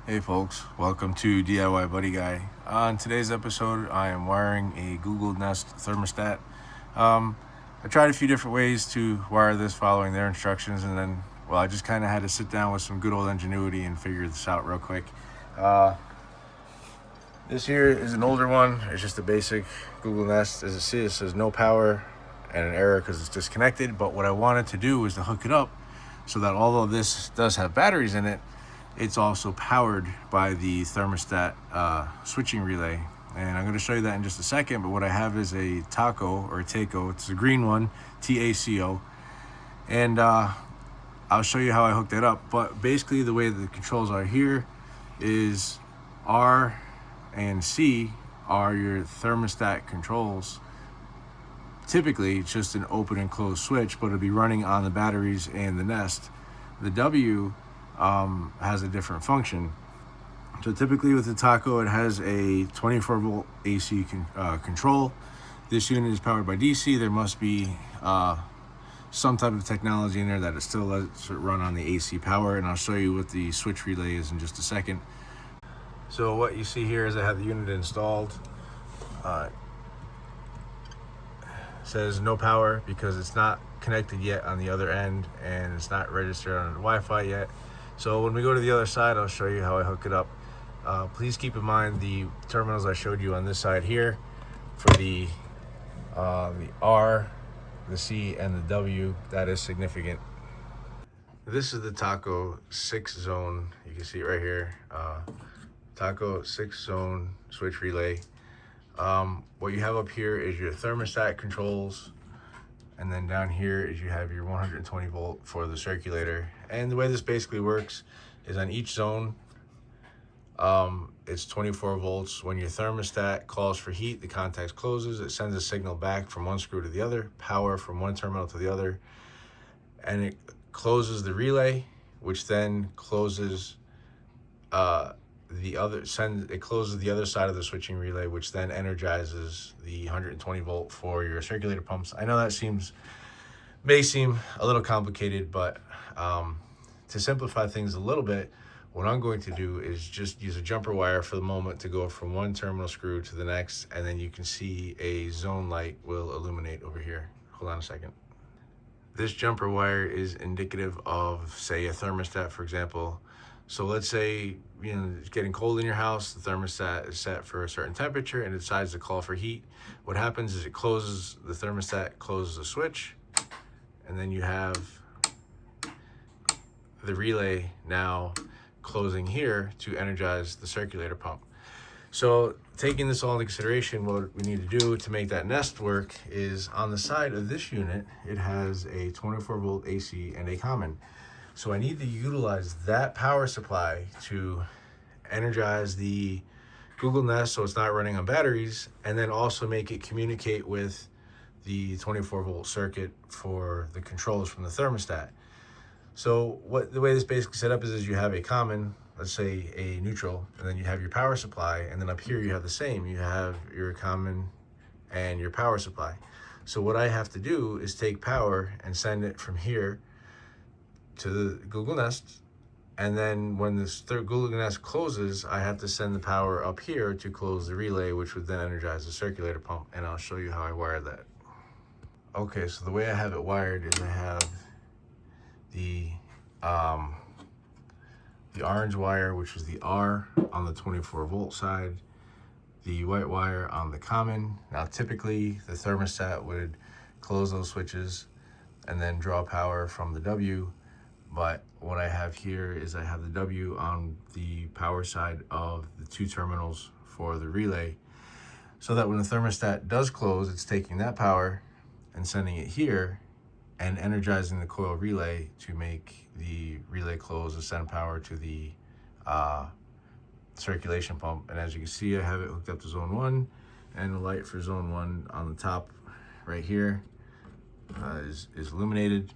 Hey folks, welcome to DIY Buddy Guy. On today's episode, I am wiring a Google Nest thermostat. I tried a few different ways to wire this following their instructions, and then, I just kind of had to sit down with some good old ingenuity and figure this out real quick. Uh, this here is an older one. It's just a basic Google Nest. As it says no power and an error because it's disconnected. But what I wanted to do was to hook it up so that although this does have batteries in it, it's also powered by the thermostat switching relay. And I'm going to show you that in just a second. But what I have is a taco or a taco. It's a green one, TACO. And I'll show you how I hooked it up. But basically the way the controls are here is R and C are your thermostat controls. Typically, it's just an open and closed switch, but it'll be running on the batteries and the Nest. The W has a different function. So typically with the Taco, it has a 24 volt AC control. This unit is powered by DC. There must be some type of technology in there that it still lets it run on the AC power, and I'll show you what the switch relay is in just a second. So what you see here is I have the unit installed. Says no power because it's not connected yet on the other end and it's not registered on the Wi-Fi yet. So when we go to the other side, I'll show you how I hook it up. Please keep in mind the terminals I showed you on this side here for the R, the C, and the W. That is significant. This is the Taco 6-zone. You can see it right here. Taco 6-zone switch relay. What you have up here is your thermostat controls, and then down here is you have your 120 volt for the circulator. And the way this basically works is on each zone, it's 24 volts. When your thermostat calls for heat, the contact closes. It sends a signal back from one screw to the other, power from one terminal to the other, and it closes the relay, which then closes it closes the other side of the switching relay, which then energizes the 120 volt for your circulator pumps. I know that may seem a little complicated, but to simplify things a little bit, what I'm going to do is just use a jumper wire for the moment to go from one terminal screw to the next, and then you can see a zone light will illuminate over here. Hold on a second. This jumper wire is indicative of, say, a thermostat, for example. So let's say, it's getting cold in your house, the thermostat is set for a certain temperature and it decides to call for heat. What happens is the thermostat closes the switch, and then you have the relay now closing here to energize the circulator pump. So taking this all into consideration, what we need to do to make that Nest work is on the side of this unit, it has a 24 volt AC and a common. So I need to utilize that power supply to energize the Google Nest so it's not running on batteries, and then also make it communicate with the 24 volt circuit for the controls from the thermostat. So the way this basically set up is you have a common, let's say a neutral, and then you have your power supply, and then up here you have the same. You have your common and your power supply. So what I have to do is take power and send it from here to the Google Nest, and then when this Google Nest closes, I have to send the power up here to close the relay, which would then energize the circulator pump, and I'll show you how I wire that. Okay, so the way I have it wired is I have the orange wire, which is the R on the 24 volt side, the white wire on the common. Now typically the thermostat would close those switches and then draw power from the W. But what I have here is I have the W on the power side of the two terminals for the relay, so that when the thermostat does close, it's taking that power and sending it here and energizing the coil relay to make the relay close and send power to the circulation pump. And as you can see, I have it hooked up to zone 1, and the light for zone 1 on the top right here is illuminated.